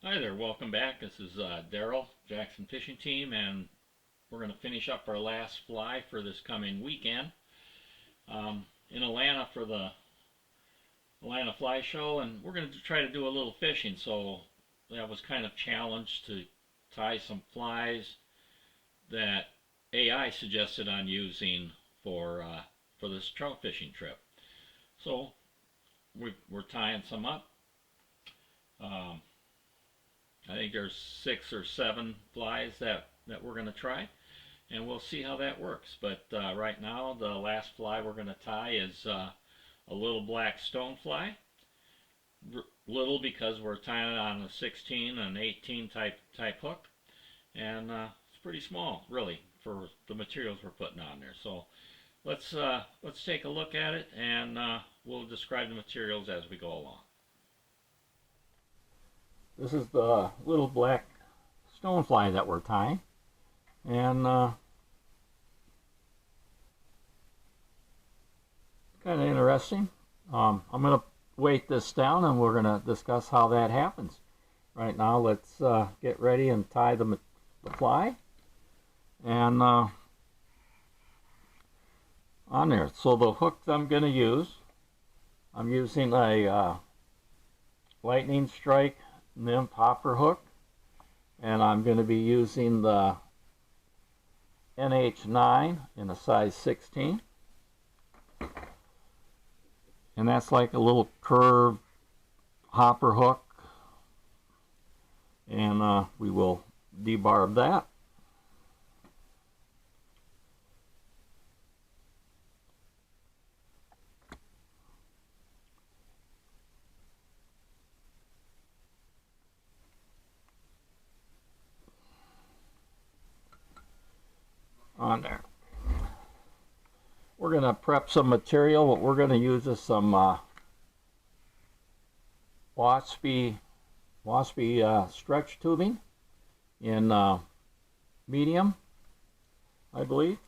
Hi there, welcome back. This is Daryl, Jackson Fishing Team, and we're going to finish up our last fly for this coming weekend in Atlanta for the Atlanta Fly Show, and we're going to try to do a little fishing. So that was kind of challenged to tie some flies that AI suggested on using for this trout fishing trip. So we're tying some up. Um, I think there's 6 or 7 flies that we're going to try, and we'll see how that works. But right now, the last fly we're going to tie is a little black stonefly. Little because we're tying it on a 16 and 18 type hook, and it's pretty small, really, for the materials we're putting on there. So let's take a look at it, and we'll describe the materials as we go along. This is the little black stonefly that we're tying, and kind of interesting. I'm going to weight this down, and we're going to discuss how that happens. Right now, let's get ready and tie the fly, and on there. So the hook I'm going to use, I'm using a lightning strike nymph hopper hook, and I'm going to be using the NH9 in a size 16, and that's like a little curved hopper hook, and we will debarb that. On there. We're going to prep some material. What we're going to use is some waspy stretch tubing in medium, I believe.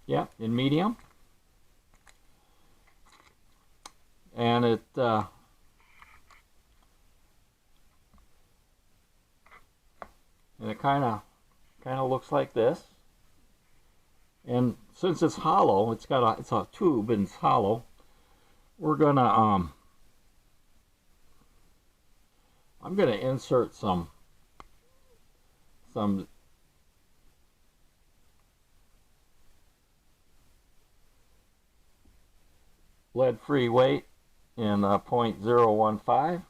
Yeah, in medium. And it kind of looks like this. And since it's hollow, it's a tube and it's hollow. We're gonna I'm gonna insert some lead-free weight in 0.015,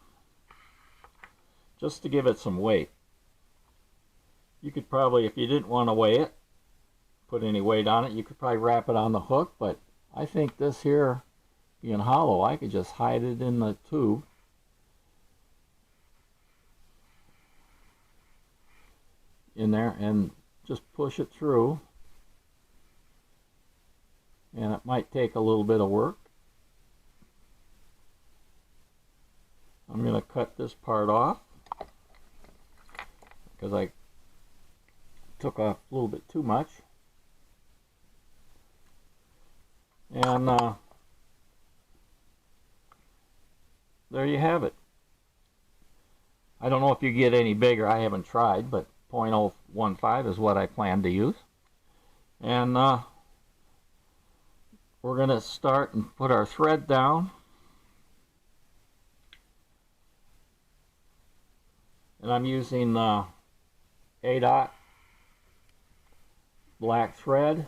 just to give it some weight. You could probably, if you didn't want to weigh it, put any weight on it, you could probably wrap it on the hook, but I think this here, being hollow, I could just hide it in the tube. In there and just push it through. And it might take a little bit of work. I'm going to cut this part off because I took off a little bit too much. And there you have it. I don't know if you get any bigger. I haven't tried, but 0.015 is what I plan to use. And we're going to start and put our thread down. And I'm using A-dot black thread.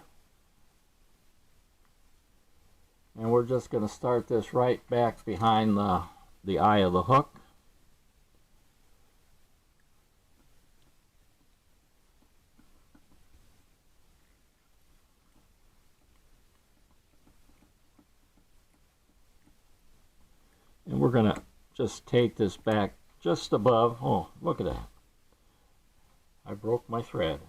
And we're just going to start this right back behind the eye of the hook. And we're going to just take this back just above. Oh, look at that. I broke my thread.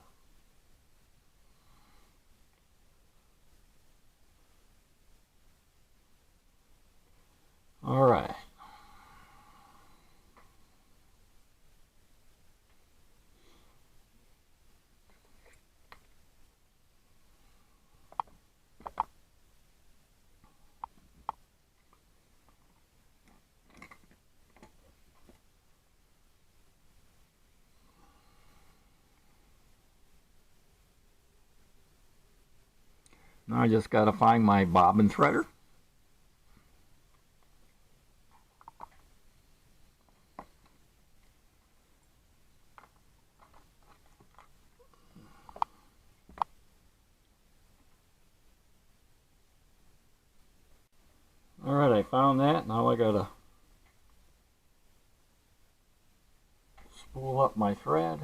All right. Now I just got to find my bobbin threader. Alright, I found that. Now I gotta spool up my thread.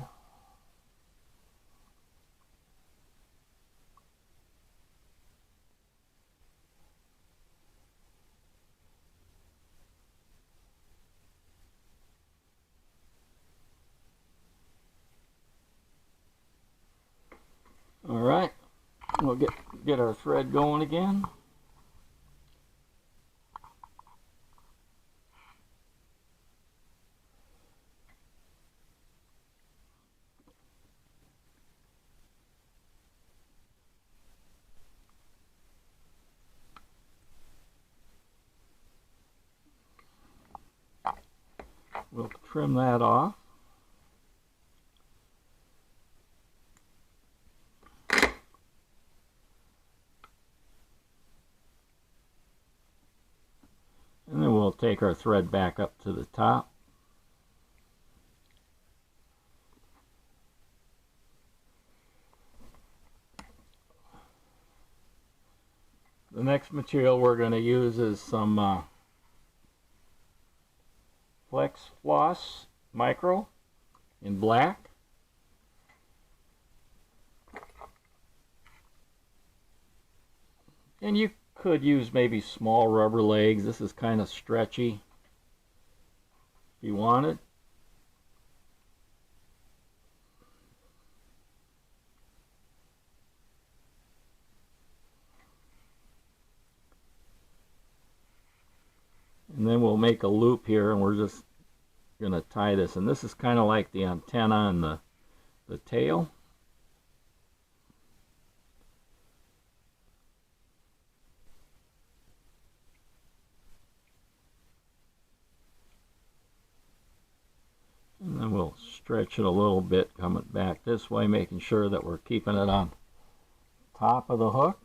Alright, we'll get our thread going again. We'll trim that off. And then we'll take our thread back up to the top. The next material we're going to use is some Flex Floss Micro in black. And you could use maybe small rubber legs. This is kind of stretchy if you wanted. And then we'll make a loop here, and we're just going to tie this. And this is kind of like the antenna and the tail. And then we'll stretch it a little bit, coming back this way, making sure that we're keeping it on top of the hook.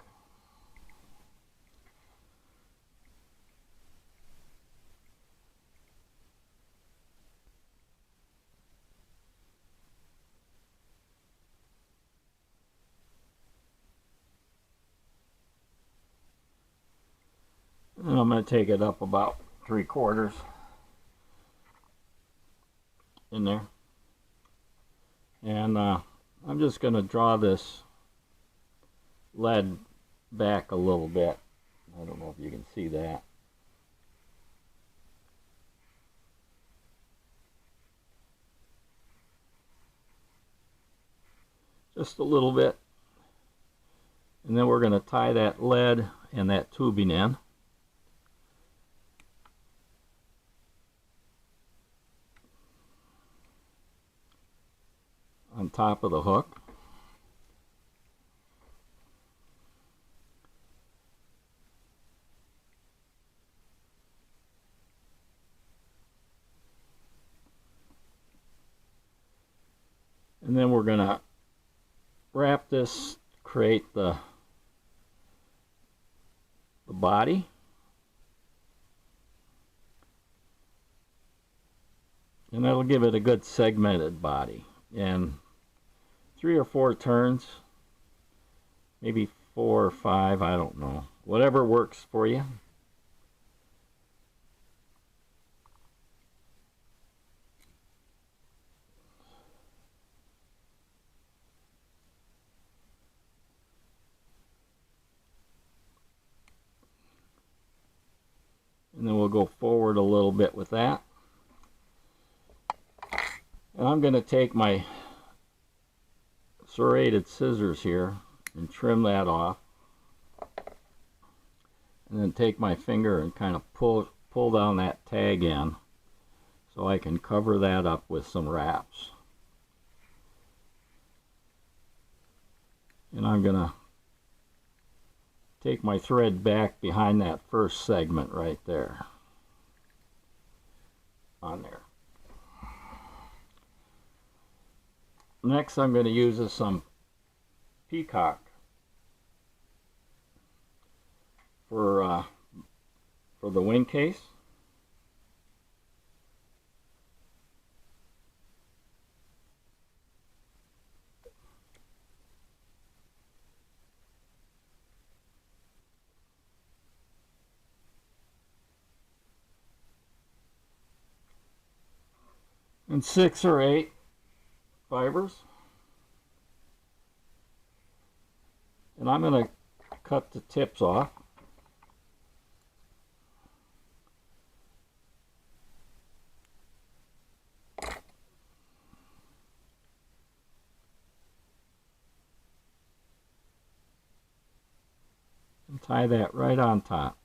And I'm going to take it up about 3/4 in there. And I'm just going to draw this lead back a little bit. I don't know if you can see that. Just a little bit. And then we're going to tie that lead and that tubing in. On top of the hook. And then we're going to wrap this, create the body. And that'll give it a good segmented body. And 3 or 4 turns, maybe 4 or 5, I don't know. Whatever works for you. And then we'll go forward a little bit with that. And I'm going to take my serrated scissors here and trim that off. And then take my finger and kind of pull down that tag in so I can cover that up with some wraps. And I'm going to take my thread back behind that first segment right there. On there. Next I'm going to use some peacock for the wing case. And 6 or 8 fibers. And I'm going to cut the tips off. And tie that right on top.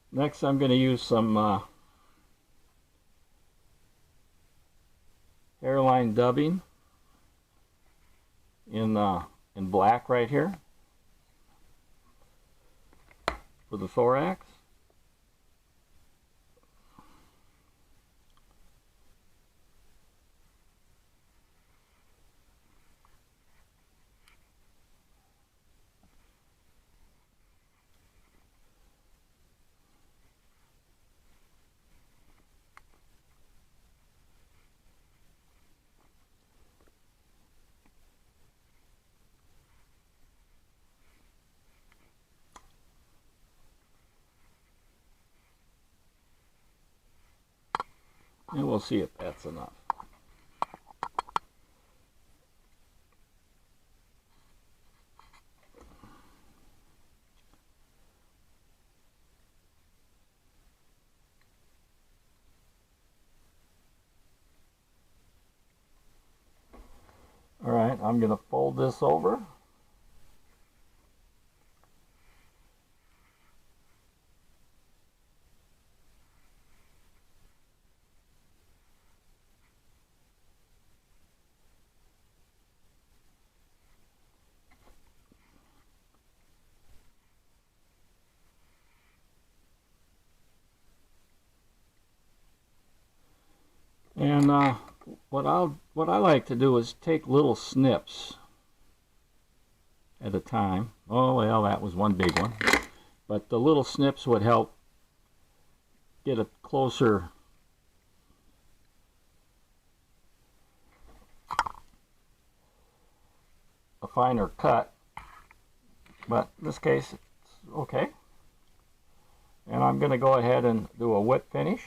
Next, I'm going to use some hairline dubbing in black right here for the thorax. And we'll see if that's enough. All right, I'm going to fold this over. And what I like to do is take little snips at a time. Oh well, that was one big one. But the little snips would help get a closer a finer cut. But in this case it's okay. And I'm going to go ahead and do a whip finish.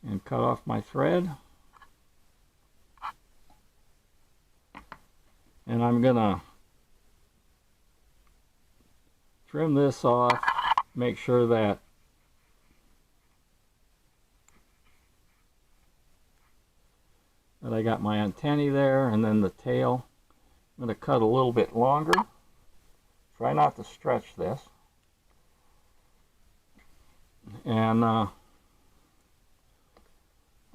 And cut off my thread. And I'm gonna trim this off, make sure that I got my antennae there, and then the tail. I'm gonna cut a little bit longer. Try not to stretch this. And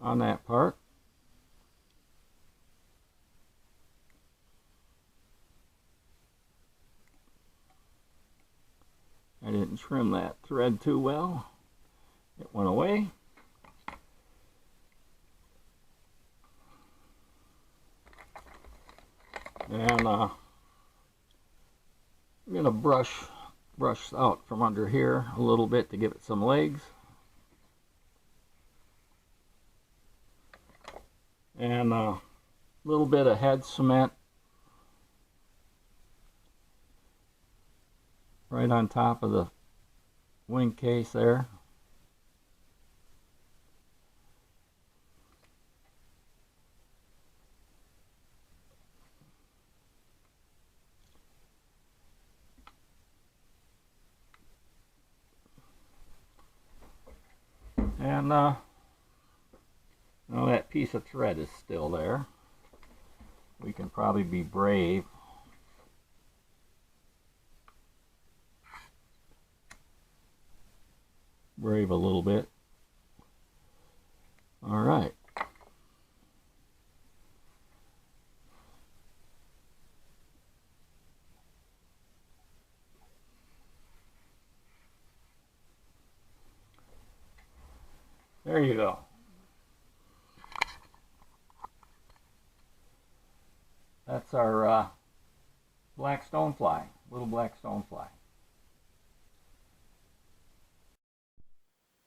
on that part. I didn't trim that thread too well. It went away. And I'm going to brush out from under here a little bit to give it some legs. And a little bit of head cement right on top of the wing case there. And now that piece of thread is still there. We can probably be brave. A little bit. All right. There you go. That's our black stonefly, little black stonefly.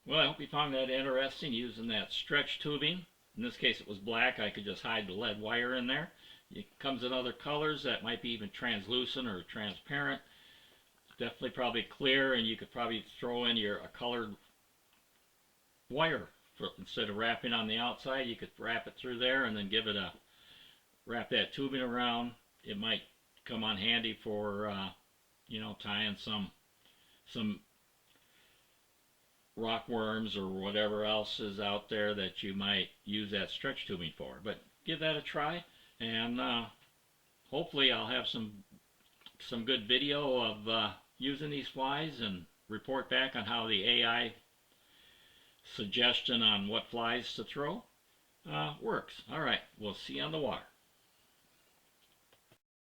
Well, I hope you found that interesting using that stretch tubing. In this case it was black. I could just hide the lead wire in there. It comes in other colors that might be even translucent or transparent. Definitely probably clear, and you could probably throw in a colored wire. Instead of wrapping on the outside, you could wrap it through there and then wrap that tubing around. It might come on handy for tying some rockworms or whatever else is out there that you might use that stretch tubing for. But give that a try, and hopefully I'll have some good video of using these flies and report back on how the AI suggestion on what flies to throw works. All right, we'll see you on the water.